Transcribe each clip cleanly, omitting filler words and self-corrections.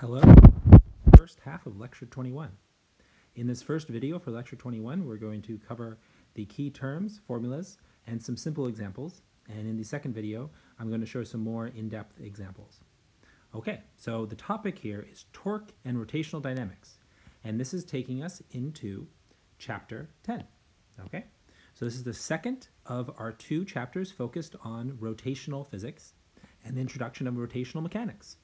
Hello, first half of Lecture 21. In this first video for Lecture 21, we're going to cover the key terms, formulas, and some simple examples. And in the second video, I'm going to show some more in-depth examples. Okay, so the topic here is torque and rotational dynamics. And this is taking us into Chapter 10. Okay, so this is the second of our two chapters focused on rotational physics and the introduction of rotational mechanics.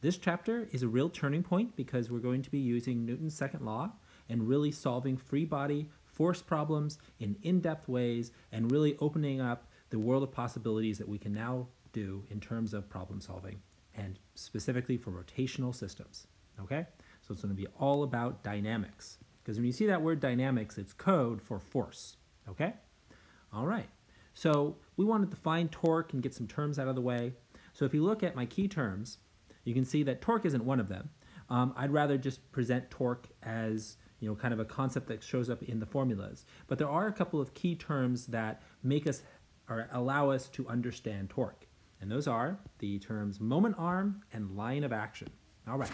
This chapter is a real turning point because we're going to be using Newton's second law and really solving free body force problems in in-depth ways and really opening up the world of possibilities that we can now do in terms of problem solving and specifically for rotational systems. Okay, so it's going to be all about dynamics because when you see that word dynamics, it's code for force. Okay, all right. So we wanted to find torque and get some terms out of the way. So if you look at my key terms, you can see that torque isn't one of them. I'd rather just present torque as kind of a concept that shows up in the formulas. But there are a couple of key terms that make us or allow us to understand torque. And those are the terms moment arm and line of action. All right,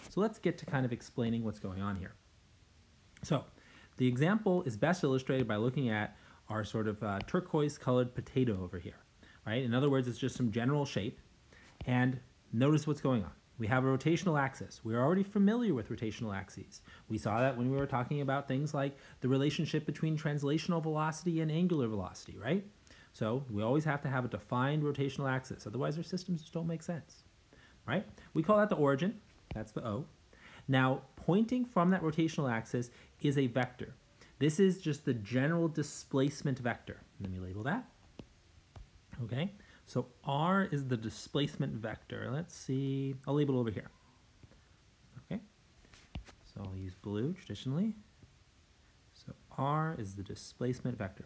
so let's get to kind of explaining what's going on here. So the example is best illustrated by looking at our sort of turquoise colored potato over here, right? In other words, it's just some general shape. And notice what's going on. We have a rotational axis. We're already familiar with rotational axes. We saw that when we were talking about things like the relationship between translational velocity and angular velocity, right? So we always have to have a defined rotational axis. Otherwise, our systems just don't make sense, right? We call that the origin. That's the O. Now, pointing from that rotational axis is a vector. This is just the general displacement vector. Let me label that. Okay. So R is the displacement vector. Let's see, I'll label it over here. Okay, so I'll use blue traditionally. So R is the displacement vector.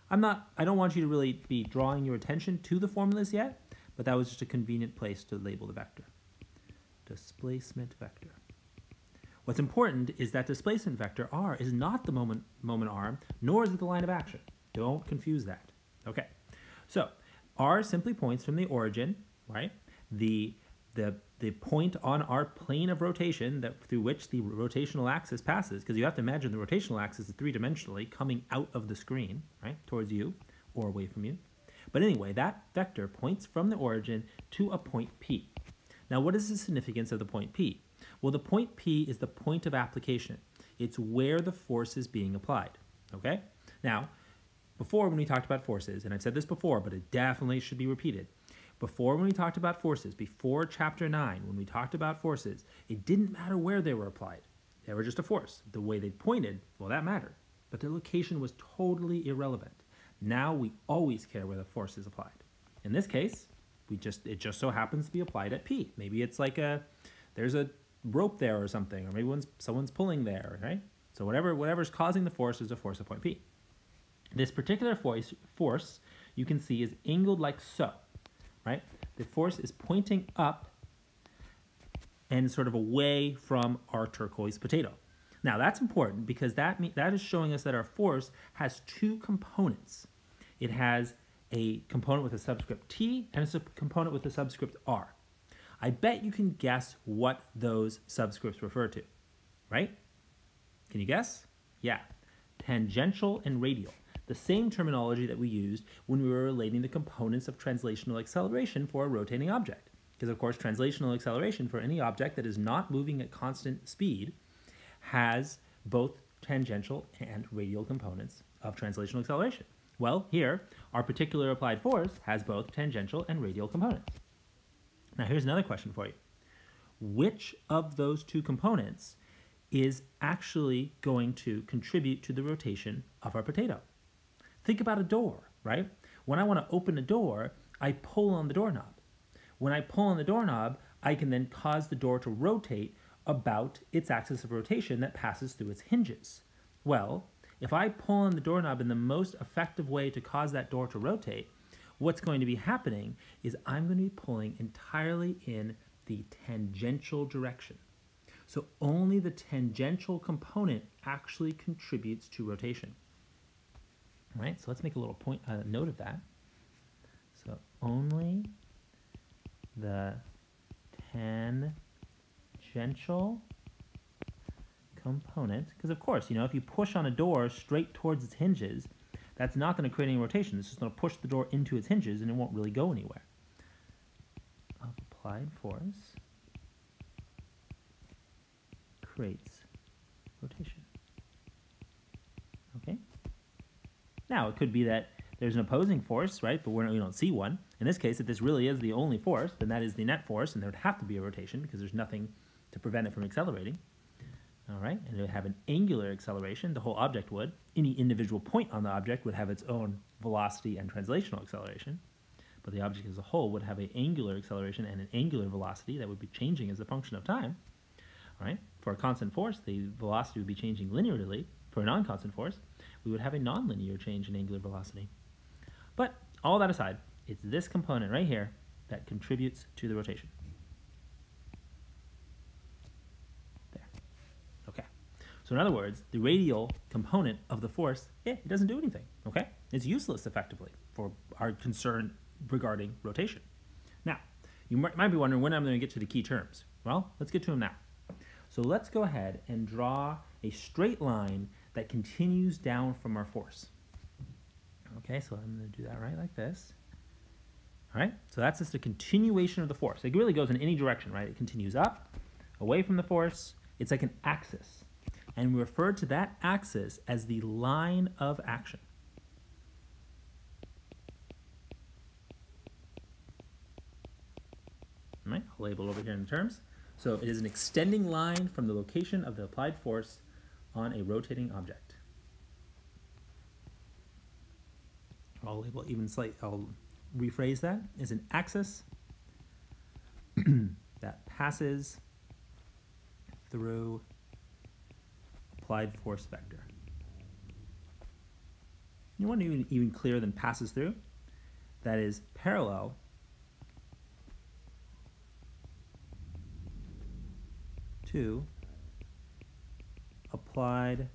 I don't want you to really be drawing your attention to the formulas yet, but that was just a convenient place to label the vector. Displacement vector. What's important is that displacement vector R is not the moment arm, nor is it the line of action. Don't confuse that. Okay, so R simply points from the origin, right? The point on our plane of rotation through which the rotational axis passes, because you have to imagine the rotational axis is three-dimensionally coming out of the screen, right, towards you or away from you. But anyway, that vector points from the origin to a point P. Now, what is the significance of the point P? Well, the point P is the point of application. It's where the force is being applied, okay? Now, before when we talked about forces, and I've said this before, but it definitely should be repeated. Before when we talked about forces, before Chapter 9, when we talked about forces, it didn't matter where they were applied. They were just a force. The way they pointed, well, that mattered. But their location was totally irrelevant. Now we always care where the force is applied. In this case, it just so happens to be applied at P. Maybe it's like there's a rope there or something, or maybe someone's pulling there, right? So whatever's causing the force is a force at point P. This particular force you can see is angled like so, right? The force is pointing up and sort of away from our turquoise potato. Now that's important because that is showing us that our force has two components. It has a component with a subscript T and a component with a subscript R. I bet you can guess what those subscripts refer to, right? Can you guess? Yeah, tangential and radial. The same terminology that we used when we were relating the components of translational acceleration for a rotating object. Because of course, translational acceleration for any object that is not moving at constant speed has both tangential and radial components of translational acceleration. Well, here, our particular applied force has both tangential and radial components. Now here's another question for you. Which of those two components is actually going to contribute to the rotation of our potato? Think about a door, right? When I want to open a door, I pull on the doorknob. When I pull on the doorknob, I can then cause the door to rotate about its axis of rotation that passes through its hinges. Well, if I pull on the doorknob in the most effective way to cause that door to rotate, what's going to be happening is I'm going to be pulling entirely in the tangential direction. So only the tangential component actually contributes to rotation. All right, so let's make a little note of that. So only the tangential tangential component, because of course, you know, if you push on a door straight towards its hinges, that's not going to create any rotation. It's just going to push the door into its hinges and it won't really go anywhere. Of applied force creates rotation. Okay? Now, it could be that there's an opposing force, right, but we don't see one. In this case, if this really is the only force, then that is the net force, and there would have to be a rotation because there's nothing to prevent it from accelerating. All right, and it would have an angular acceleration, the whole object would. Any individual point on the object would have its own velocity and translational acceleration, but the object as a whole would have an angular acceleration and an angular velocity that would be changing as a function of time. All right, for a constant force, the velocity would be changing linearly. For a non-constant force, we would have a nonlinear change in angular velocity. But all that aside, it's this component right here that contributes to the rotation. There. Okay. So in other words, the radial component of the force, it doesn't do anything. Okay? It's useless effectively for our concern regarding rotation. Now, you might be wondering when I'm going to get to the key terms. Well, let's get to them now. So let's go ahead and draw a straight line that continues down from our force. Okay, so I'm going to do that right like this. All right, so that's just a continuation of the force. It really goes in any direction, right? It continues up, away from the force. It's like an axis. And we refer to that axis as the line of action. All right, I'll label it over here in the terms. So it is an extending line from the location of the applied force on a rotating object. I'll label even slightly, I'll rephrase that as an axis that passes through applied force vector. You want to even clearer than passes through? That is parallel to applied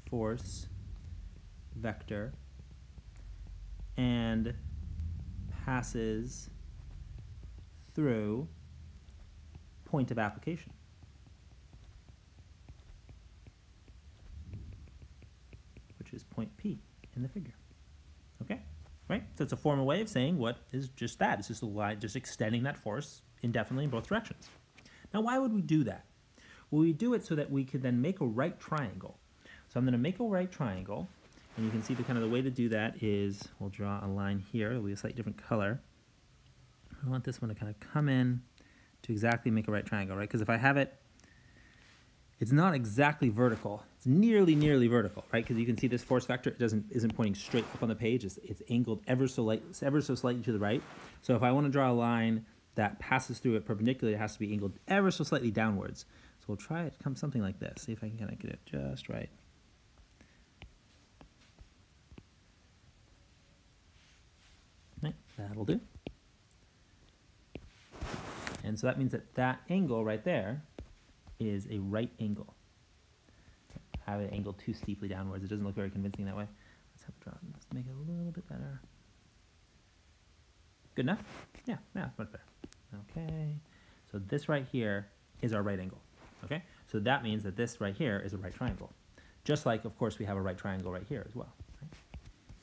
force vector and passes through point of application. Which is point P in the figure. Okay? Right? So it's a formal way of saying what is just that. It's just a line just extending that force indefinitely in both directions. Now, why would we do that? Well, we do it so that we could then make a right triangle. So I'm going to make a right triangle, and you can see the kind of the way to do that is we'll draw a line here. It'll be a slightly different color. I want this one to kind of come in to exactly make a right triangle, right? Because if I have it, it's not exactly vertical. It's nearly vertical, right? Because you can see this force vector isn't pointing straight up on the page. It's angled ever so slightly to the right. So if I want to draw a line that passes through it perpendicularly, it has to be angled ever so slightly downwards. So we'll try it to come something like this. See if I can kind of get it just right. Right, that'll do. And so that means that that angle right there is a right angle. Have it angled too steeply downwards. It doesn't look very convincing that way. Let's have it draw. Let's make it a little bit better. Good enough? Yeah, it's much better. Okay, so this right here is our right angle. Okay, so that means that this right here is a right triangle. Just like, of course, we have a right triangle right here as well. Right?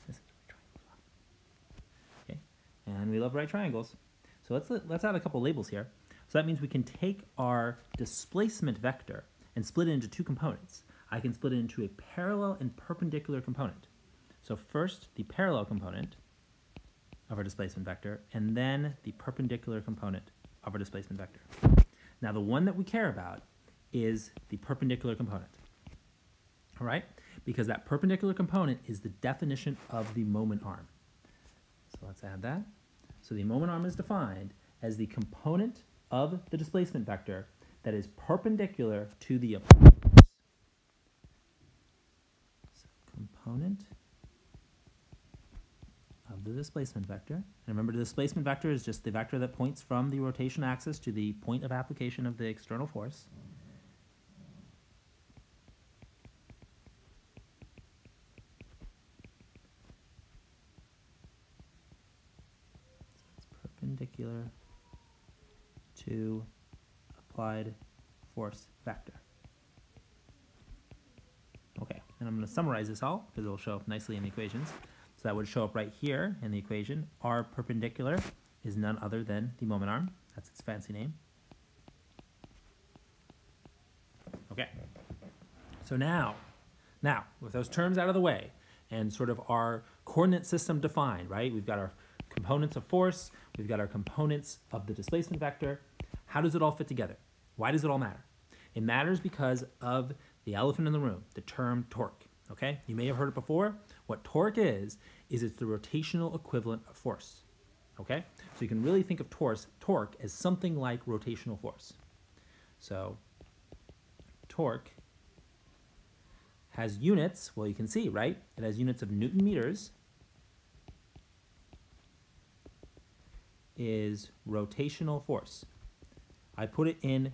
This is a right triangle as well. Okay, and we love right triangles. So let's add a couple labels here. So that means we can take our displacement vector and split it into two components. I can split it into a parallel and perpendicular component. So first, the parallel component of our displacement vector, and then the perpendicular component of our displacement vector. Now, the one that we care about is the perpendicular component. All right? Because that perpendicular component is the definition of the moment arm. So let's add that. So the moment arm is defined as the component of the displacement vector that is perpendicular to the applied force. So component of the displacement vector. And remember, the displacement vector is just the vector that points from the rotation axis to the point of application of the external force. So it's perpendicular to applied force vector. Okay, and I'm going to summarize this all because it will show up nicely in the equations. So that would show up right here in the equation. R perpendicular is none other than the moment arm. That's its fancy name. Okay, so now with those terms out of the way and sort of our coordinate system defined, right? We've got our components of force, we've got our components of the displacement vector. How does it all fit together? Why does it all matter? It matters because of the elephant in the room, the term torque, okay? You may have heard it before. What torque is it's the rotational equivalent of force, okay? So you can really think of torque as something like rotational force. So torque has units, well, you can see, right? It has units of Newton meters is rotational force. I put it in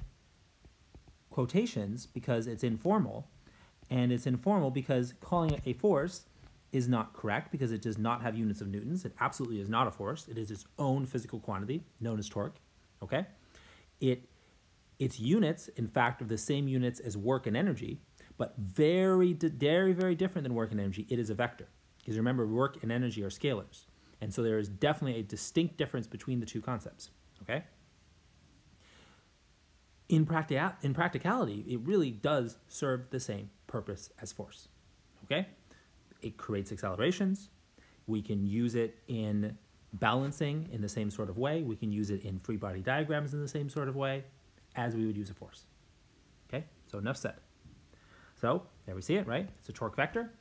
quotations because it's informal, and it's informal because calling it a force is not correct because it does not have units of newtons. It absolutely is not a force. It is its own physical quantity known as torque, okay? Its units, in fact, are the same units as work and energy, but very, very different than work and energy. It is a vector because remember, work and energy are scalars. And so there is definitely a distinct difference between the two concepts, okay? In practicality, it really does serve the same purpose as force, okay? It creates accelerations. We can use it in balancing in the same sort of way. We can use it in free body diagrams in the same sort of way as we would use a force, okay? So enough said. So there we see it, right? It's a torque vector.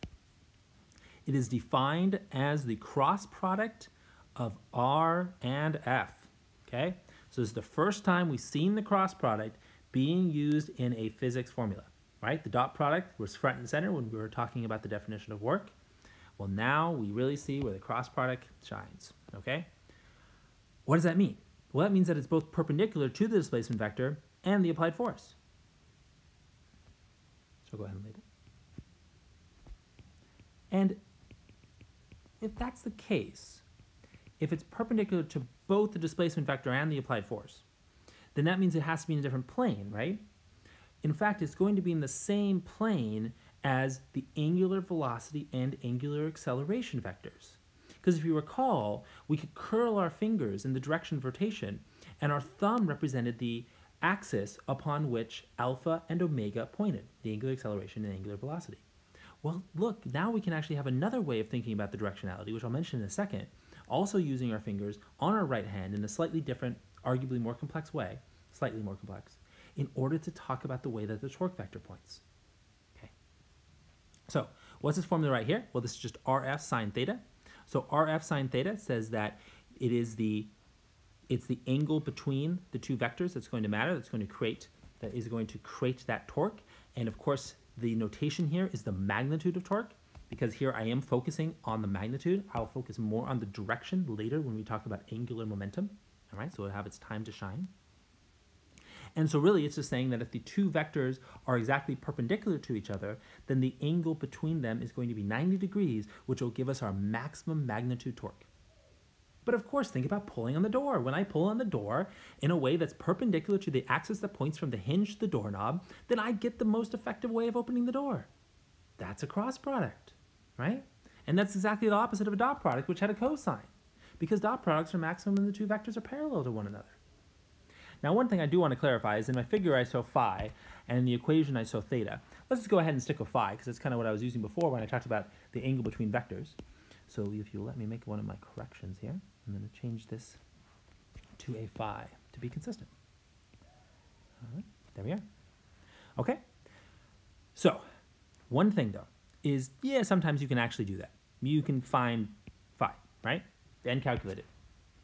It is defined as the cross product of R and F, okay? So this is the first time we've seen the cross product being used in a physics formula, right? The dot product was front and center when we were talking about the definition of work. Well, now we really see where the cross product shines, okay? What does that mean? Well, that means that it's both perpendicular to the displacement vector and the applied force. So go ahead and label. And if that's the case, if it's perpendicular to both the displacement vector and the applied force, then that means it has to be in a different plane, right? In fact, it's going to be in the same plane as the angular velocity and angular acceleration vectors. Because if you recall, we could curl our fingers in the direction of rotation, and our thumb represented the axis upon which alpha and omega pointed, the angular acceleration and angular velocity. Well, look, now we can actually have another way of thinking about the directionality, which I'll mention in a second, also using our fingers on our right hand in a slightly different, arguably more complex way, slightly more complex, in order to talk about the way that the torque vector points. Okay. So what's this formula right here? Well, this is just RF sine theta. So RF sine theta says that it's the angle between the two vectors that's going to matter, that is going to create that torque. And of course, the notation here is the magnitude of torque, because here I am focusing on the magnitude. I'll focus more on the direction later when we talk about angular momentum. All right, so it'll have its time to shine. And so really it's just saying that if the two vectors are exactly perpendicular to each other, then the angle between them is going to be 90 degrees, which will give us our maximum magnitude torque. But of course, think about pulling on the door. When I pull on the door in a way that's perpendicular to the axis that points from the hinge to the doorknob, then I get the most effective way of opening the door. That's a cross product, right? And that's exactly the opposite of a dot product, which had a cosine, because dot products are maximum when the two vectors are parallel to one another. Now, one thing I do want to clarify is in my figure I show phi, and in the equation I show theta. Let's just go ahead and stick with phi, because that's kind of what I was using before when I talked about the angle between vectors. So if you let me make one of my corrections here, I'm going to change this to a phi to be consistent. All right, there we are. Okay, so one thing though is, yeah, sometimes you can actually do that. You can find phi, right, and calculate it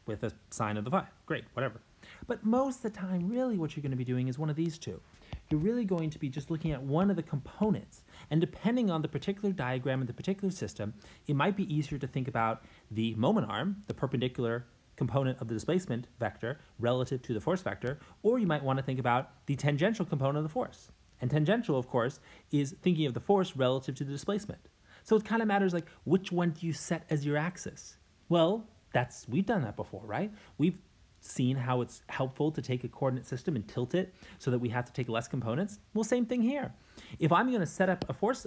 with a sine of the phi. Great, whatever. But most of the time, really what you're going to be doing is one of these two. You're really going to be just looking at one of the components, and depending on the particular diagram and the particular system, it might be easier to think about the moment arm, the perpendicular component of the displacement vector relative to the force vector, or you might want to think about the tangential component of the force. And tangential, of course, is thinking of the force relative to the displacement. So it kind of matters like which one do you set as your axis? Well, we've done that before, right? We've seen how it's helpful to take a coordinate system and tilt it so that we have to take less components? Well, same thing here. If I'm going to set up a force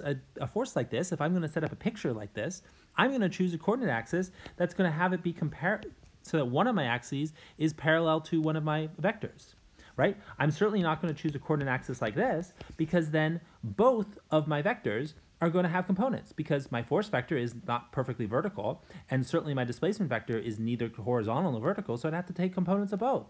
like this, if I'm going to set up a picture like this, I'm going to choose a coordinate axis that's going to have it be compared so that one of my axes is parallel to one of my vectors, right? I'm certainly not going to choose a coordinate axis like this because then both of my vectors are going to have components because my force vector is not perfectly vertical and certainly my displacement vector is neither horizontal nor vertical, so I'd have to take components of both.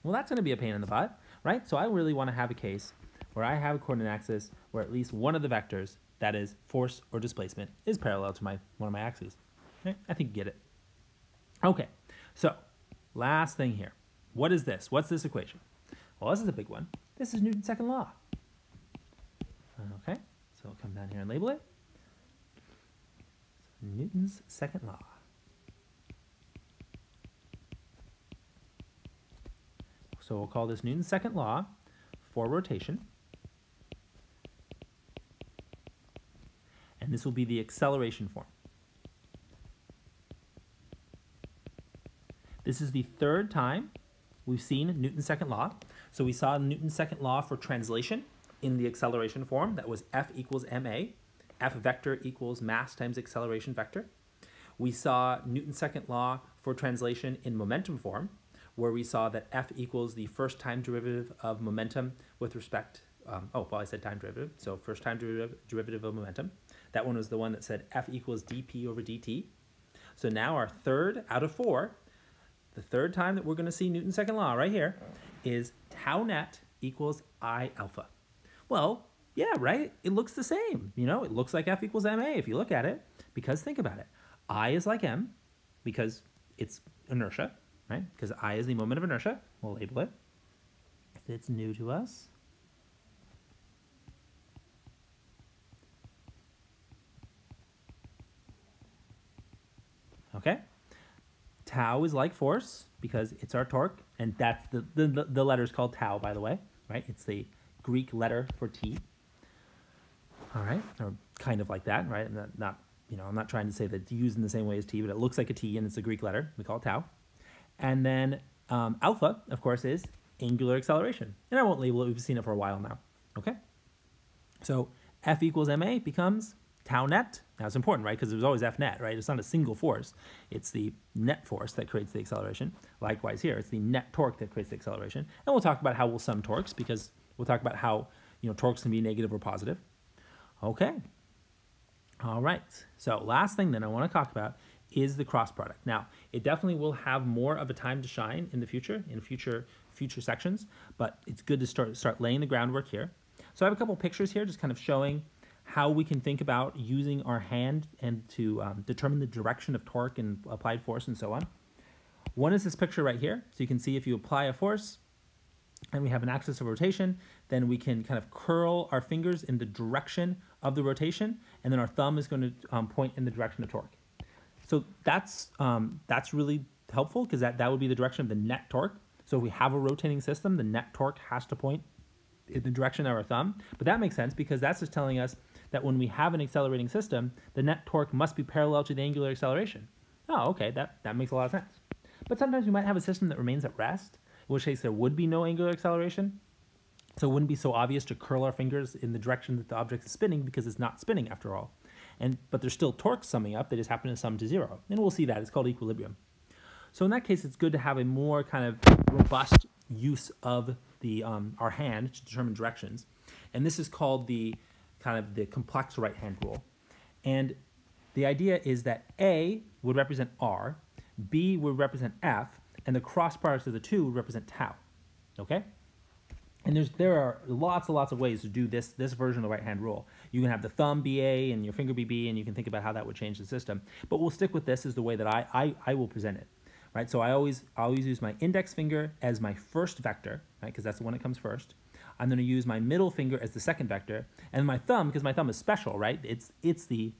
Well, that's going to be a pain in the butt, right? So I really want to have a case where I have a coordinate axis where at least one of the vectors, that is force or displacement, is parallel to one of my axes. Okay? I think you get it. Okay, so last thing here. What is this? What's this equation? Well, this is a big one. This is Newton's second law. Okay. So we'll come down here and label it. Newton's second law. So we'll call this Newton's second law for rotation. And this will be the acceleration form. This is the third time we've seen Newton's second law. So we saw Newton's second law for translation in the acceleration form. That was F equals ma. F vector equals mass times acceleration vector. We saw Newton's second law for translation in momentum form, where we saw that F equals the first time derivative of momentum with respect, I said time derivative, so first time derivative of momentum. That one was the one that said F equals dp over dt. So now our third out of four, the third time that we're going to see Newton's second law right here, is tau net equals I alpha. Well, yeah, right? It looks the same. You know, it looks like F equals ma if you look at it, because think about it. I is like m because it's inertia, right? Because I is the moment of inertia. We'll label it. If it's new to us. Okay. Tau is like force because it's our torque, and that's the letter is called tau, by the way, right? It's the Greek letter for T. All right, or kind of like that, right? I'm not trying to say that used in the same way as T, but it looks like a T and it's a Greek letter. We call it tau. And then alpha, of course, is angular acceleration. And I won't label it. We've seen it for a while now. Okay. So F equals ma becomes tau net. Now it's important, right? Because there's always F net, right? It's not a single force. It's the net force that creates the acceleration. Likewise here, it's the net torque that creates the acceleration. And we'll talk about how we'll sum torques because we'll talk about how torques can be negative or positive. Okay. All right. So last thing then I want to talk about is the cross product. Now, it definitely will have more of a time to shine in the future, in future sections, but it's good to start laying the groundwork here. So I have a couple pictures here just kind of showing how we can think about using our hand and to determine the direction of torque and applied force and so on. One is this picture right here. So you can see if you apply a force and we have an axis of rotation, then we can kind of curl our fingers in the direction of the rotation, and then our thumb is going to point in the direction of torque. So that's really helpful because that would be the direction of the net torque. So if we have a rotating system, the net torque has to point in the direction of our thumb. But that makes sense because that's just telling us that when we have an accelerating system, the net torque must be parallel to the angular acceleration. Oh, okay, that makes a lot of sense. But sometimes we might have a system that remains at rest, in which case there would be no angular acceleration. So it wouldn't be so obvious to curl our fingers in the direction that the object is spinning because it's not spinning after all. But there's still torque summing up, they just happen to sum to zero. And we'll see that, it's called equilibrium. So in that case, it's good to have a more kind of robust use of our hand to determine directions. And this is called the complex right hand rule. And the idea is that A would represent R, B would represent F, and the cross products of the two would represent tau. Okay? And there are lots and lots of ways to do this version of the right hand rule. You can have the thumb be A and your finger be B, and you can think about how that would change the system. But we'll stick with this as the way that I will present it. Right? So I always use my index finger as my first vector, right? Because that's the one that comes first. I'm going to use my middle finger as the second vector, and my thumb, because my thumb is special, right? It's the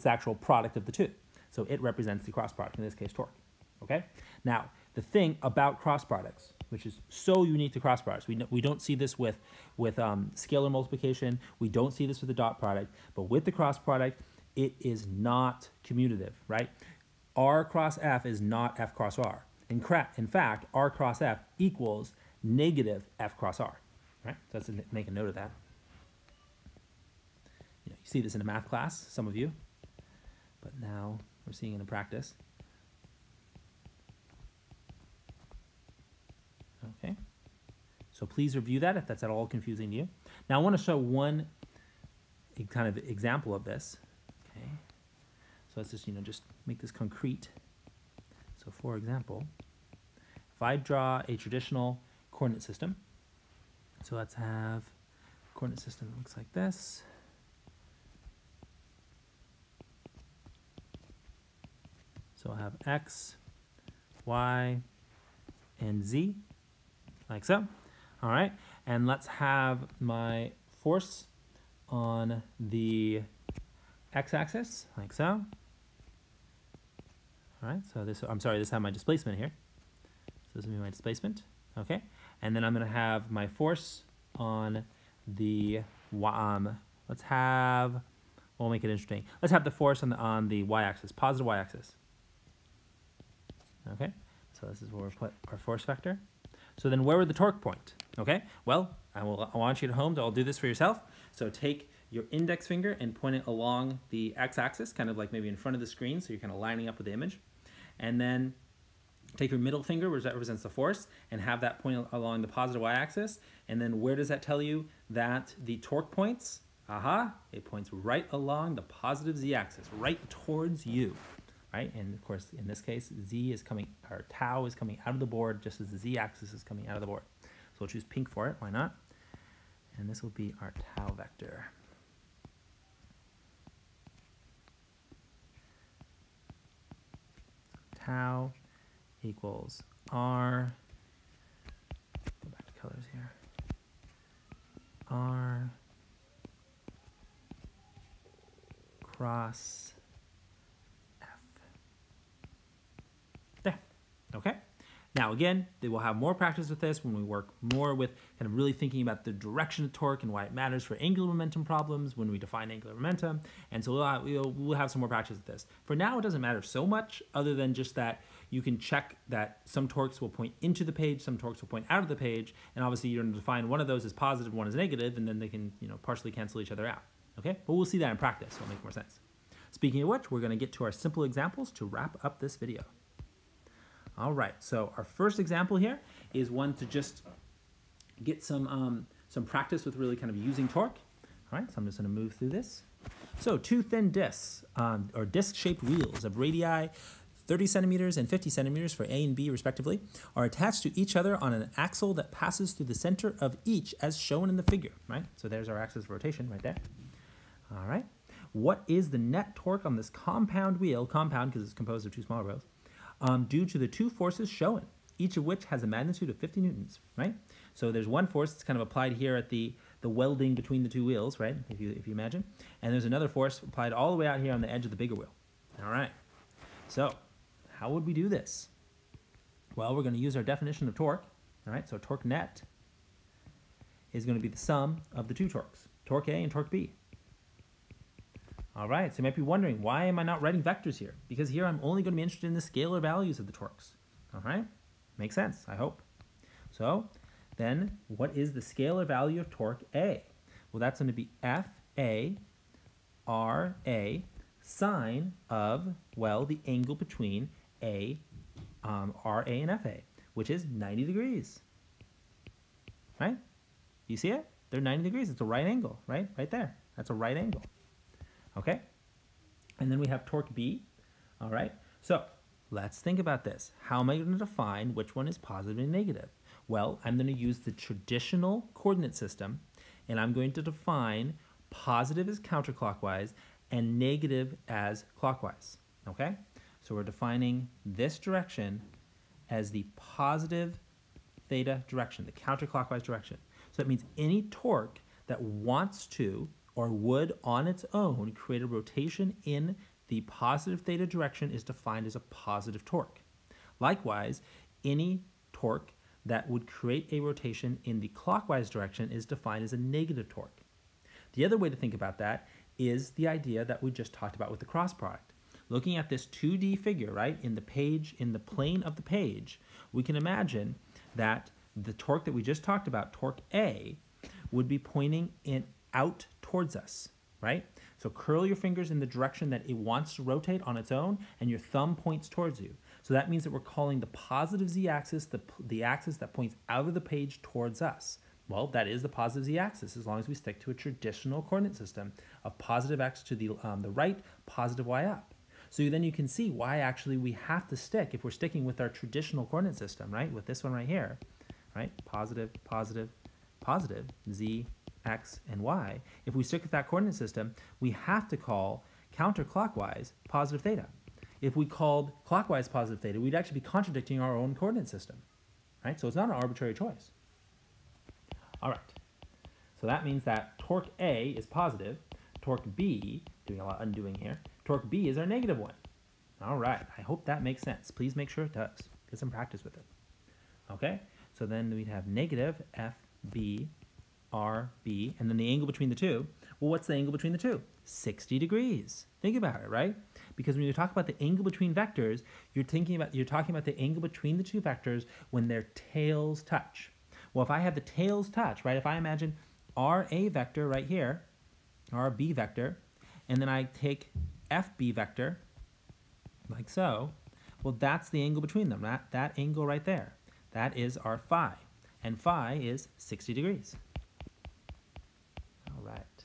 actual product of the two. So it represents the cross product, in this case torque. Okay? Now, the thing about cross products, which is so unique to cross products, we don't see this with scalar multiplication, we don't see this with the dot product, but with the cross product, it is not commutative, right? R cross F is not F cross R. In fact, R cross F equals negative F cross R, right? So let's make a note of that. You see this in a math class, some of you, but now we're seeing it in practice. Okay, so please review that if that's at all confusing to you. Now I want to show one kind of example of this. Okay, so let's just make this concrete. So for example, if I draw a traditional coordinate system, so let's have a coordinate system that looks like this. So I'll have X, Y, and Z, like so. All right, and let's have my force on the x-axis, like so. All right, so this, I'm sorry, this has my displacement here. So this will be my displacement, okay? And then I'm gonna have my force on the, let's have, we'll make it interesting. Let's have the force on the y-axis, positive y-axis. Okay, so this is where we put our force vector. So then where would the torque point? Okay, well, I want you at home to all do this for yourself. So take your index finger and point it along the x-axis, kind of like maybe in front of the screen, so you're kind of lining up with the image. And then take your middle finger, which represents the force, and have that point along the positive y-axis. And then where does that tell you that the torque points? Aha, it points right along the positive z-axis, right towards you. Right, and of course, in this case, z is coming, or tau is coming out of the board, just as the z-axis is coming out of the board. So we'll choose pink for it. Why not? And this will be our tau vector. So tau equals r. Go back to colors here. R cross. Okay, now again, they will have more practice with this when we work more with kind of really thinking about the direction of torque and why it matters for angular momentum problems when we define angular momentum. And so we'll have some more practice with this. For now, it doesn't matter so much other than just that you can check that some torques will point into the page, some torques will point out of the page, and obviously you're going to define one of those as positive, one as negative, and then they can partially cancel each other out. Okay, but we'll see that in practice, so it'll make more sense. Speaking of which, we're going to get to our simple examples to wrap up this video. All right, so our first example here is one to just get some practice with really kind of using torque. All right, so I'm just going to move through this. So two thin discs, or disc-shaped wheels of radii 30 centimeters and 50 centimeters for A and B respectively, are attached to each other on an axle that passes through the center of each as shown in the figure, right? So there's our axis of rotation right there. All right, what is the net torque on this compound wheel, compound because it's composed of two smaller wheels, due to the two forces shown, each of which has a magnitude of 50 newtons, right? So there's one force that's kind of applied here at the welding between the two wheels, right, if you imagine, and there's another force applied all the way out here on the edge of the bigger wheel. All right, so how would we do this? Well, we're going to use our definition of torque, all right? So torque net is going to be the sum of the two torques, torque A and torque B. All right, so you might be wondering, why am I not writing vectors here? Because here I'm only going to be interested in the scalar values of the torques. All right, makes sense, I hope. So then what is the scalar value of torque A? Well, that's going to be FA RA sine of, well, the angle between RA and FA, which is 90 degrees. Right? You see it? They're 90 degrees. It's a right angle, right? Right there. That's a right angle. Okay? And then we have torque B. All right? So let's think about this. How am I going to define which one is positive and negative? Well, I'm going to use the traditional coordinate system, and I'm going to define positive as counterclockwise and negative as clockwise. Okay? So we're defining this direction as the positive theta direction, the counterclockwise direction. So that means any torque that wants to or would on its own create a rotation in the positive theta direction is defined as a positive torque. Likewise, any torque that would create a rotation in the clockwise direction is defined as a negative torque. The other way to think about that is the idea that we just talked about with the cross product. looking at this 2D figure, right, in the page, in the plane of the page, we can imagine that the torque that we just talked about, torque A, would be pointing out towards us, right? So curl your fingers in the direction that it wants to rotate on its own, and your thumb points towards you. So that means that we're calling the positive z-axis the axis that points out of the page towards us. Well, that is the positive z-axis, as long as we stick to a traditional coordinate system of positive x to the right, positive y up. So then you can see why actually we have to stick, if we're sticking with our traditional coordinate system, right, with this one right here, right, positive, positive, positive, z, x, and y. If we stick with that coordinate system, we have to call counterclockwise positive theta. If we called clockwise positive theta, we'd actually be contradicting our own coordinate system, right? So it's not an arbitrary choice. All right, so that means that torque A is positive, torque B, doing a lot of undoing here, torque B is our negative one. All right, I hope that makes sense. Please make sure it does. Get some practice with it. Okay, so then we'd have negative FB, RB, and then the angle between the two. Well, what's the angle between the two? 60 degrees. Think about it, right? Because when you talk about the angle between vectors, you're talking about the angle between the two vectors when their tails touch. Well, if I have the tails touch, right, if I imagine RA vector right here, RB vector, and then I take FB vector, like so, well, that's the angle between them, that angle right there. That is our phi, and phi is 60 degrees. All right.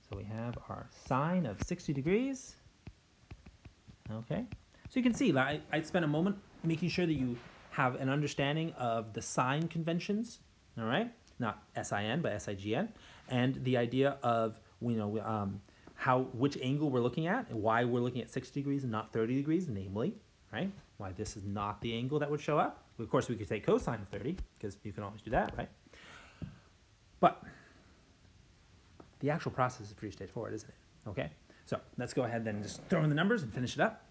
So we have our sine of 60 degrees. Okay. So you can see, I spent a moment making sure that you have an understanding of the sign conventions, all right? Not SIN, but SIGN, and the idea of, which angle we're looking at and why we're looking at 60 degrees and not 30 degrees, namely, right? Why this is not the angle that would show up. Of course, we could take cosine of 30, because you can always do that, right? But the actual process is pretty straightforward, isn't it? Okay, so let's go ahead then and just throw in the numbers and finish it up.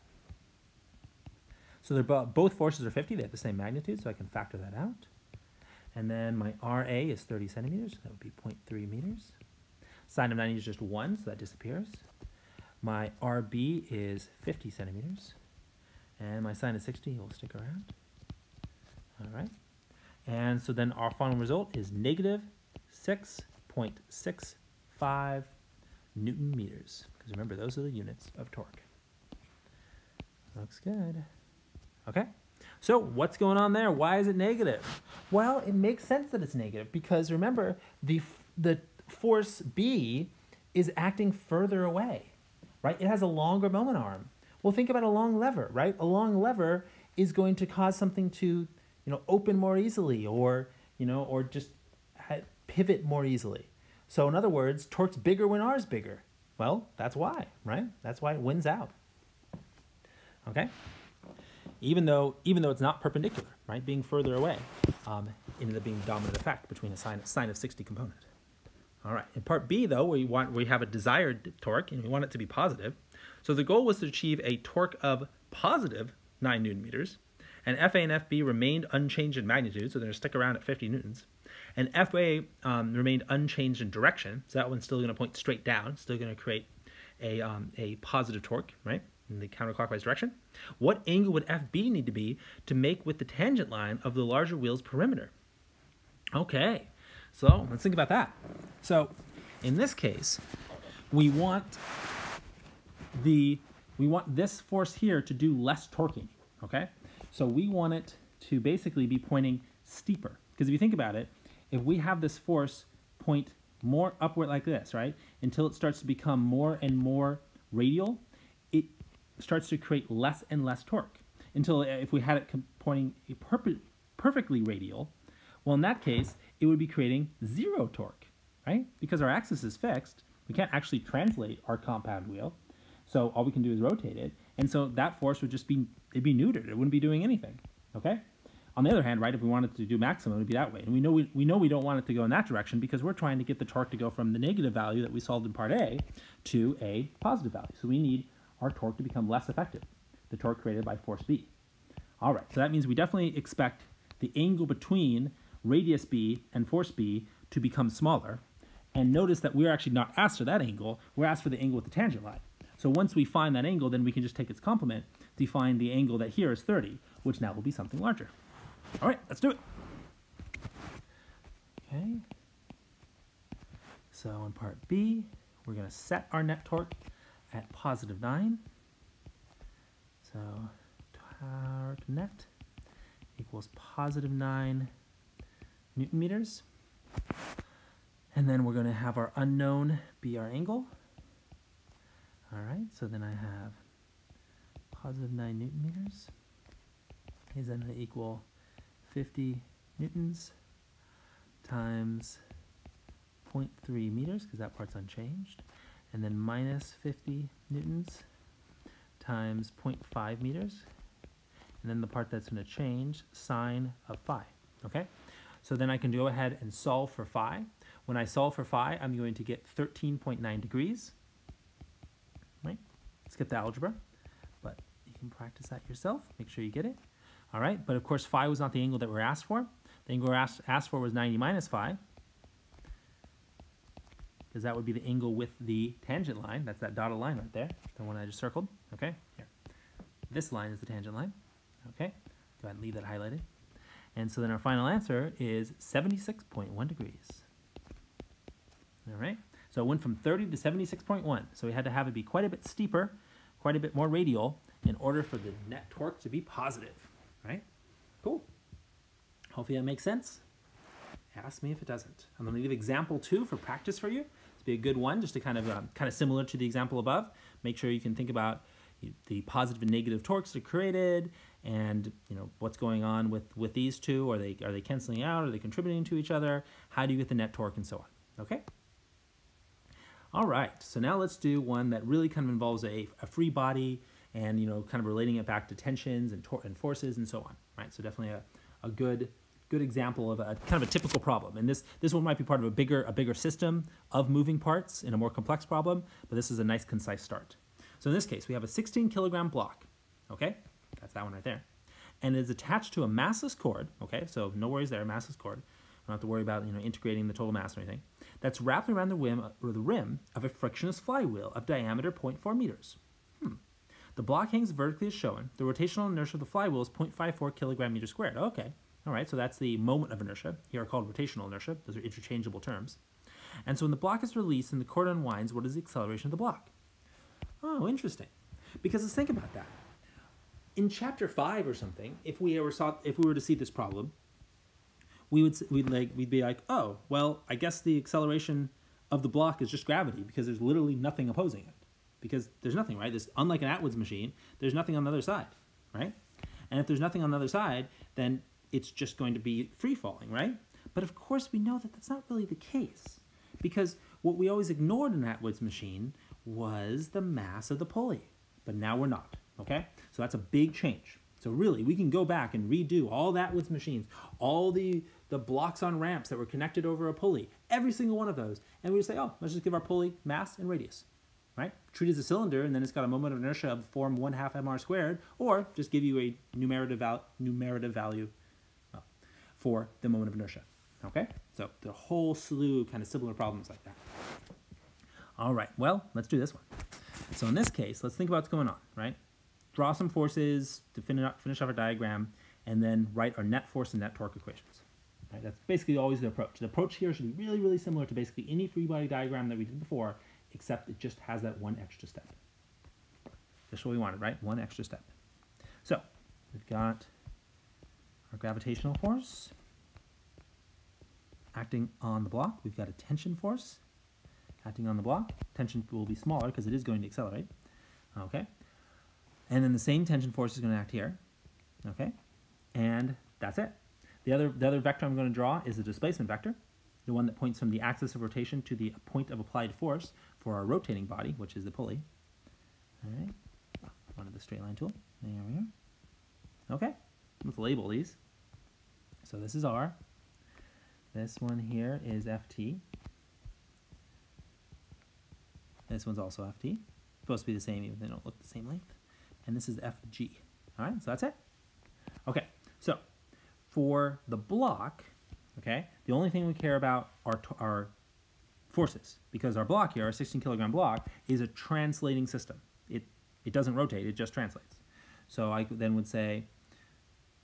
So they're both forces are 50. They have the same magnitude, so I can factor that out. And then my RA is 30 centimeters. So that would be 0.3 meters. Sine of 90 is just 1, so that disappears. My RB is 50 centimeters. And my sine of 60 will stick around. All right. And so then our final result is negative 6.65 Newton meters. Because remember, those are the units of torque. Looks good. Okay, so what's going on there? Why is it negative? Well, it makes sense that it's negative because remember, the force B is acting further away, right? It has a longer moment arm. Well, think about a long lever, right? A long lever is going to cause something to, open more easily or just pivot more easily. So in other words, torque's bigger when R is bigger. Well, that's why, right? That's why it wins out. Okay? Even though it's not perpendicular, right? Being further away, ended up being the dominant effect between a sine of 60 component. All right, in part B though, we have a desired torque and we want it to be positive. So the goal was to achieve a torque of positive 9 Newton meters, and FA and FB remained unchanged in magnitude, so they're going to stick around at 50 newtons. And FA remained unchanged in direction, so that one's still going to point straight down, still going to create a positive torque, right? In the counterclockwise direction. What angle would FB need to be to make with the tangent line of the larger wheel's perimeter? Okay, so let's think about that. So in this case, we want this force here to do less torquing, okay? So we want it to basically be pointing steeper. Because if you think about it, if we have this force point more upward like this, right, until it starts to become more and more radial, it starts to create less and less torque until if we had it pointing perfectly radial, well, in that case, it would be creating 0 torque, right? Because our axis is fixed, we can't actually translate our compound wheel, so all we can do is rotate it, and so that force would just be, it'd be neutered, it wouldn't be doing anything, okay? On the other hand, right, if we wanted to do maximum, it would be that way, and we know we don't want it to go in that direction because we're trying to get the torque to go from the negative value that we solved in part A to a positive value, so we need our torque to become less effective, the torque created by force B. All right, so that means we definitely expect the angle between radius B and force B to become smaller. And notice that we're actually not asked for that angle, we're asked for the angle with the tangent line. So once we find that angle, then we can just take its complement to find the angle that here is 30, which now will be something larger. All right, let's do it. Okay. So in part B, we're going to set our net torque at +9. So torque net equals +9 Newton meters. And then we're going to have our unknown be our angle. All right, so then I have +9 Newton meters is then going to equal 50 newtons times 0.3 meters, because that part's unchanged, and then minus 50 newtons times 0.5 meters, and then the part that's going to change, sine of phi, okay? So then I can go ahead and solve for phi. When I solve for phi, I'm going to get 13.9 degrees, right? Skip the algebra, but you can practice that yourself, make sure you get it. All right, but of course phi was not the angle that we're asked for. The angle we're asked for was 90 minus phi, because that would be the angle with the tangent line. That's that dotted line right there, the one I just circled, okay? Here. This line is the tangent line, okay? Go ahead and leave that highlighted. And so then our final answer is 76.1 degrees. All right, so it went from 30 to 76.1, so we had to have it be quite a bit steeper, quite a bit more radial, in order for the net torque to be positive, right? Cool. Hopefully that makes sense. Ask me if it doesn't. I'm going to leave example 2 for practice for you. It's be a good one, just to kind of similar to the example above. Make sure you can think about the positive and negative torques that are created, and what's going on with these two. Are they canceling out? Are they contributing to each other? How do you get the net torque and so on? Okay. All right. So now let's do one that really kind of involves a free body, and kind of relating it back to tensions and forces and so on. Right. So definitely a good example of a kind of a typical problem. And this one might be part of a bigger system of moving parts in a more complex problem, but this is a nice concise start. So in this case, we have a 16 kilogram block, okay? That's that one right there. And it is attached to a massless cord, okay? So no worries there, massless cord. Don't have to worry about integrating the total mass or anything. That's wrapped around the rim of a frictionless flywheel of diameter 0.4 meters. The block hangs vertically as shown. The rotational inertia of the flywheel is 0.54 kilogram meters squared. Okay. All right, so that's the moment of inertia. Here are called rotational inertia. Those are interchangeable terms. And so when the block is released and the cord unwinds, what is the acceleration of the block? Oh, interesting. Because let's think about that. In chapter 5 or something, if we were to see this problem, we'd be like, oh, well, I guess the acceleration of the block is just gravity, because there's literally nothing opposing it. Because there's nothing, right? Unlike an Atwood's machine, there's nothing on the other side, right? And if there's nothing on the other side, then it's just going to be free-falling, right? But of course we know that that's not really the case, because what we always ignored in Atwood's machine was the mass of the pulley, but now we're not, okay? So that's a big change. So really, we can go back and redo all the Atwood's machines, all the blocks on ramps that were connected over a pulley, every single one of those, and we would say, oh, let's just give our pulley mass and radius, right? Treat it as a cylinder, and then it's got a moment of inertia of form 1/2 mr squared, or just give you a numerative value for the moment of inertia, okay? So the whole slew kind of similar problems like that. All right, well, let's do this one. So in this case, let's think about what's going on, right? Draw some forces to finish off our diagram, and then write our net force and net torque equations. Right? That's basically always the approach. The approach here should be really, really similar to basically any free body diagram that we did before, except it just has that one extra step. Just what we wanted, right? One extra step. So we've got our gravitational force acting on the block. We've got a tension force acting on the block. Tension will be smaller because it is going to accelerate. Okay. And then the same tension force is going to act here. Okay. And that's it. The other vector I'm going to draw is the displacement vector, the one that points from the axis of rotation to the point of applied force for our rotating body, which is the pulley. All right. One of the straight line tool. There we are. Okay. Let's label these. So this is R. This one here is FT. This one's also FT. Supposed to be the same, even if they don't look the same length. And this is FG. All right, so that's it. Okay, so for the block, okay, the only thing we care about are forces, because our block here, our 16 kilogram block, is a translating system. It doesn't rotate, it just translates. So I then would say,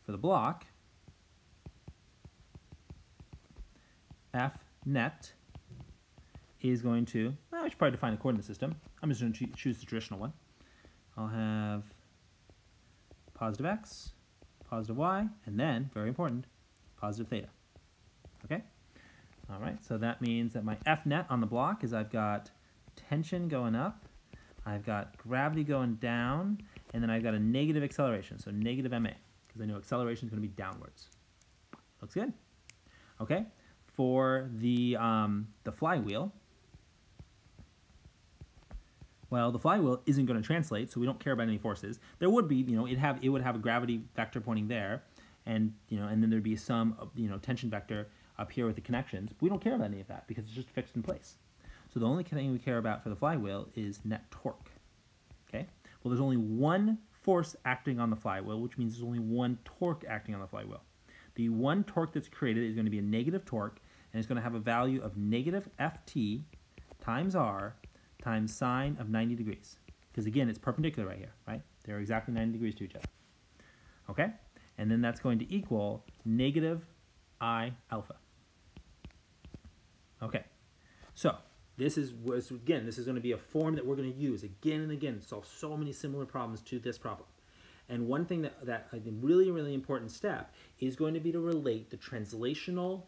for the block, F net is going to, well, I should probably define a coordinate system. I'm just going to choose the traditional one. I'll have positive x, positive y, and then, very important, positive theta. Okay? All right, so that means that my F net on the block is I've got tension going up, I've got gravity going down, and then I've got a negative acceleration, so negative ma, because I know acceleration is going to be downwards. Looks good. Okay, for the flywheel, well, the flywheel isn't going to translate, so we don't care about any forces. There would be, it would have a gravity vector pointing there, and and then there'd be some, tension vector up here with the connections. We don't care about any of that because it's just fixed in place. So the only thing we care about for the flywheel is net torque. Okay. Well, there's only one force acting on the flywheel, which means there's only one torque acting on the flywheel. The one torque that's created is going to be a negative torque, and it's going to have a value of negative Ft times r times sine of 90 degrees. Because again, it's perpendicular right here, right? They're exactly 90 degrees to each other. Okay? And then that's going to equal negative I alpha. Okay. So this is going to be a form that we're going to use again and again to solve so many similar problems to this problem. And one thing that a really, really important step is going to be to relate the translational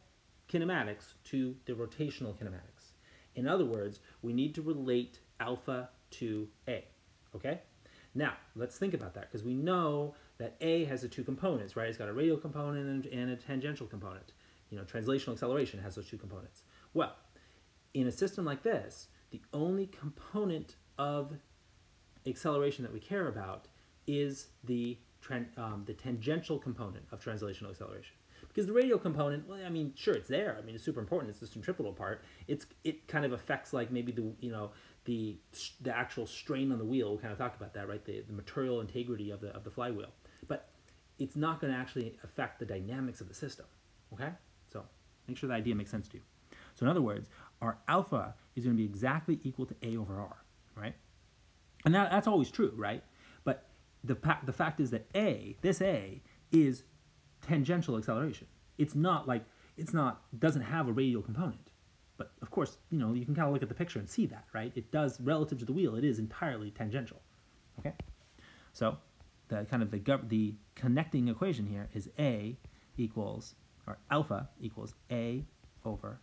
kinematics to the rotational kinematics. In other words, we need to relate alpha to A, okay? Now, let's think about that, because we know that A has the two components, right? It's got a radial component and a tangential component. Translational acceleration has those two components. Well, in a system like this, the only component of acceleration that we care about is the tangential component of translational acceleration. Because the radial component, well, I mean, sure, it's there. I mean, it's super important. It's the centripetal part. It kind of affects like maybe the actual strain on the wheel. We'll kind of talk about that, right? The material integrity of the flywheel. But it's not going to actually affect the dynamics of the system. Okay? So make sure the idea makes sense to you. So in other words, our alpha is going to be exactly equal to A over R, right? And that's always true, right? But the fact is that this A is tangential acceleration. It doesn't have a radial component. But of course, you can kind of look at the picture and see that, right? It does, relative to the wheel, it is entirely tangential. Okay? So the connecting equation here is alpha equals A over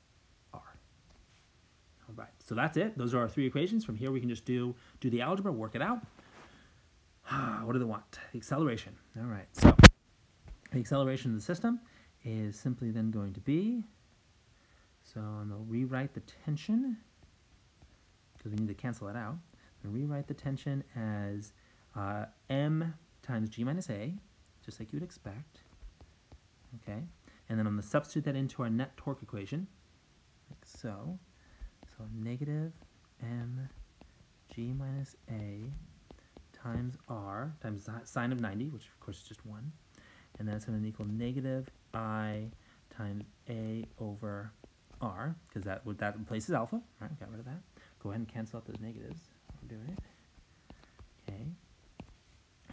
R. All right, so that's it. Those are our three equations. From here, we can just do the algebra, work it out. What do they want? The acceleration. All right, so the acceleration of the system is simply then going to be, so I'm going to rewrite the tension, because we need to cancel that out. I'm going to rewrite the tension as m times g minus a, just like you would expect. Okay, and then I'm going to substitute that into our net torque equation, like so. So negative m g minus a times r times sine of 90, which of course is just 1. And that's going to equal negative I times A over R, because that replaces alpha. All right, got rid of that. Go ahead and cancel out those negatives. We're doing it. Okay.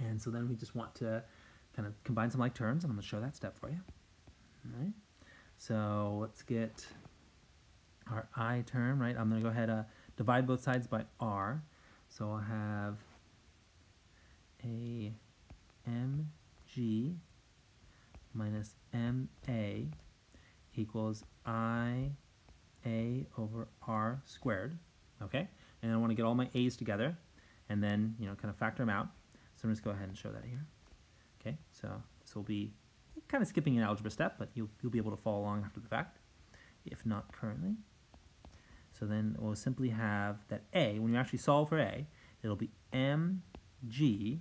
And so then we just want to kind of combine some like terms, and I'm going to show that step for you. All right. So let's get our I term, right? I'm going to go ahead and divide both sides by R. So I'll have a mg minus ma equals IA over R squared, okay? And I want to get all my a's together and then, kind of factor them out. So I'm just go ahead and show that here. Okay, so this will be kind of skipping an algebra step, but you'll be able to follow along after the fact, if not currently. So then we'll simply have that A, when you actually solve for A, it'll be mg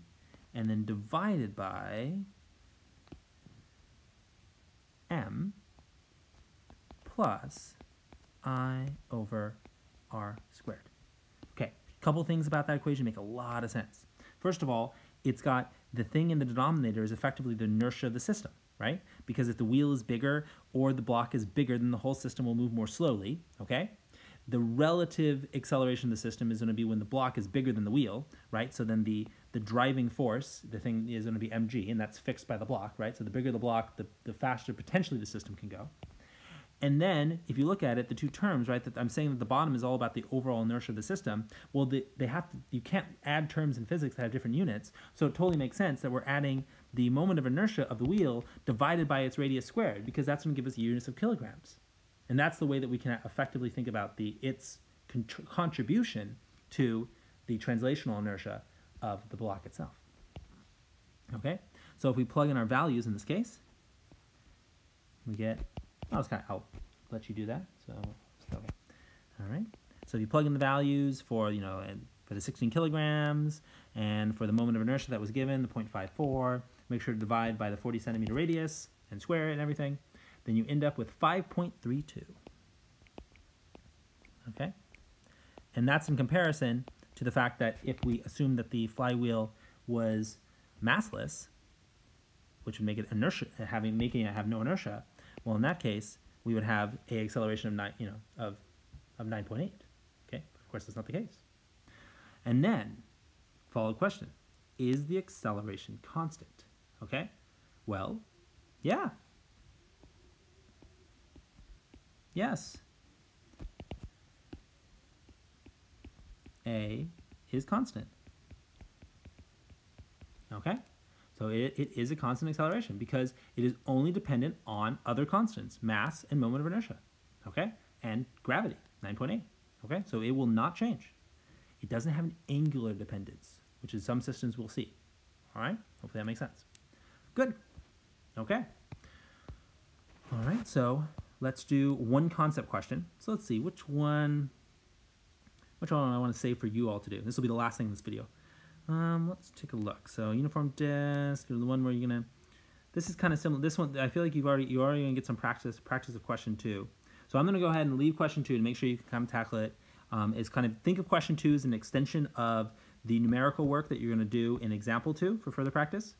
and then divided by m plus I over R squared. Okay, a couple things about that equation make a lot of sense. First of all, it's got the thing in the denominator is effectively the inertia of the system, right? Because if the wheel is bigger or the block is bigger, then the whole system will move more slowly, okay? the relative acceleration of the system is going to be when the block is bigger than the wheel, right? So then the driving force, the thing is going to be mg, and that's fixed by the block, right? So the bigger the block, the faster potentially the system can go. And then, if you look at it, the two terms, right, that I'm saying that the bottom is all about the overall inertia of the system. Well, you can't add terms in physics that have different units, so it totally makes sense that we're adding the moment of inertia of the wheel divided by its radius squared, because that's going to give us units of kilograms. And that's the way that we can effectively think about its contribution to the translational inertia of the block itself. Okay, so if we plug in our values in this case, we get, I'll let you do that. So, okay. All right. So if you plug in the values for, for the 16 kilograms and for the moment of inertia that was given, the 0.54, make sure to divide by the 40 centimeter radius and square it and everything, then you end up with 5.32. Okay? And that's in comparison to the fact that if we assume that the flywheel was massless, which would make it inertia, making it have no inertia, well, in that case, we would have a acceleration of 9.8. Okay, of course, that's not the case. And then, follow-up question: is the acceleration constant? Okay, well, yeah, yes, a is constant. Okay. So it is a constant acceleration because it is only dependent on other constants, mass and moment of inertia, okay? And gravity, 9.8, okay? So it will not change. It doesn't have an angular dependence, which is some systems will see, all right? Hopefully that makes sense. Good, okay. All right, so let's do one concept question. So let's see, which one I want to save for you all to do. This will be the last thing in this video. Let's take a look. So uniform disk, or the one where you're gonna. This is kind of similar. This one, I feel like you're already gonna get some practice of question 2. So I'm gonna go ahead and leave question 2 to make sure you can kind of tackle it. It's kind of think of question 2 as an extension of the numerical work that you're gonna do in example 2 for further practice.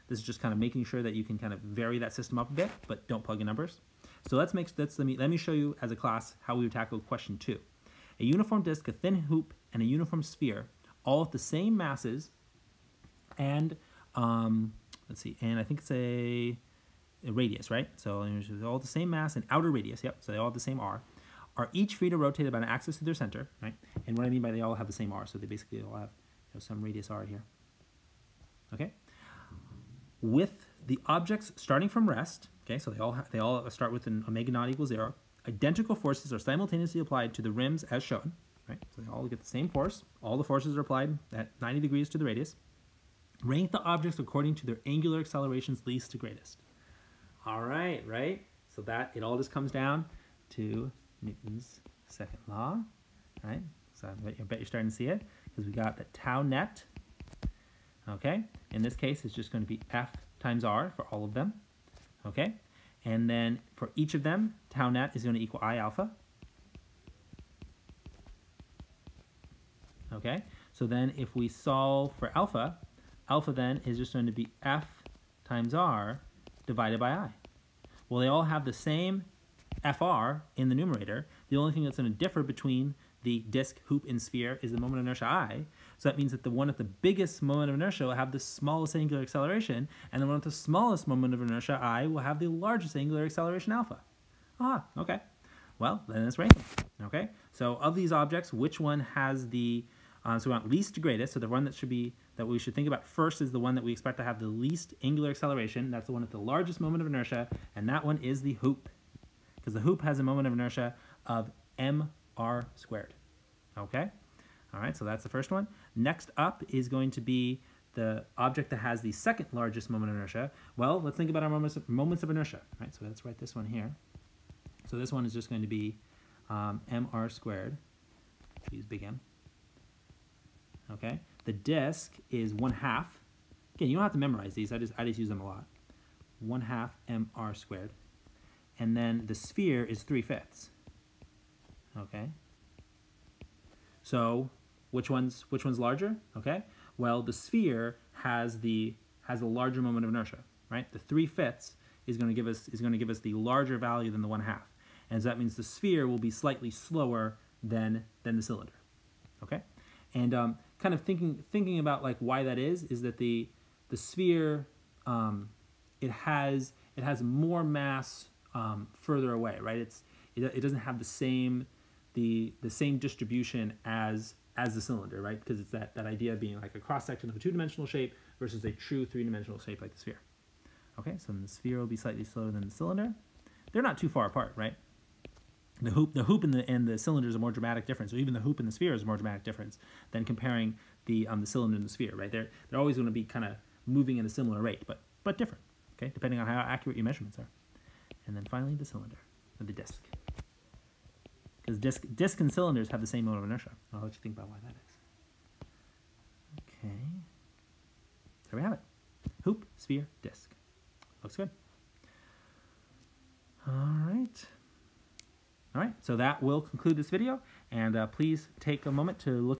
This is just kind of making sure that you can kind of vary that system up a bit, but don't plug in numbers. So let me show you as a class how we would tackle question 2. A uniform disk, a thin hoop, and a uniform sphere, all with the same masses, and let's see, and I think it's a radius, right? So all the same mass and outer radius, yep, so they all have the same r, are each free to rotate about an axis to their center, right? And what I mean by they all have the same r, so they basically all have some radius r here, okay? With the objects starting from rest, okay, so they all start with an omega naught equals 0, identical forces are simultaneously applied to the rims as shown. Right? So they all get the same force. All the forces are applied at 90 degrees to the radius. Rank the objects according to their angular accelerations least to greatest. All right, right? So that it all just comes down to Newton's second law, right? So I bet you're starting to see it because we got the tau net. Okay, in this case, it's just going to be F times R for all of them. Okay, and then for each of them, tau net is going to equal I alpha. Okay, so then if we solve for alpha, alpha then is just going to be F times R divided by I. Well, they all have the same FR in the numerator. The only thing that's going to differ between the disk, hoop, and sphere is the moment of inertia I. So that means that the one at the biggest moment of inertia will have the smallest angular acceleration, and the one at the smallest moment of inertia I will have the largest angular acceleration alpha. Ah, okay. Well, then it's ranking. Okay, so of these objects, which one has the so we want least to greatest, so the one that we should think about first is the one that we expect to have the least angular acceleration. That's the one at the largest moment of inertia, and that one is the hoop, because the hoop has a moment of inertia of mr squared. Okay? All right, so that's the first one. Next up is going to be the object that has the second largest moment of inertia. Well, let's think about our moments of inertia. All right, so let's write this one here. So this one is just going to be mr squared. Use big M. Okay, the disk is 1/2. Again, you don't have to memorize these. I just use them a lot. 1/2 mr squared, and then the sphere is 3/5. Okay. So which one's larger? Okay. Well, the sphere has a larger moment of inertia, right? The 3/5 is going to give us the larger value than the 1/2, and so that means the sphere will be slightly slower than the cylinder. Okay, and kind of thinking about like why that is that the sphere it has more mass further away, right? It doesn't have the same distribution as the cylinder, right? Because it's that idea of being like a cross section of a two-dimensional shape versus a true three-dimensional shape like the sphere. Okay, so the sphere will be slightly slower than the cylinder. They're not too far apart, right? The hoop and the cylinder is a more dramatic difference. So even the hoop and the sphere is a more dramatic difference than comparing the cylinder and the sphere, right? They're always going to be kind of moving at a similar rate, but different, okay? Depending on how accurate your measurements are. And then finally the cylinder, or the disc. Because disc and cylinders have the same mode of inertia. I'll let you think about why that is. Okay. There we have it. Hoop, sphere, disc. Looks good. All right. All right, so that will conclude this video, and please take a moment to look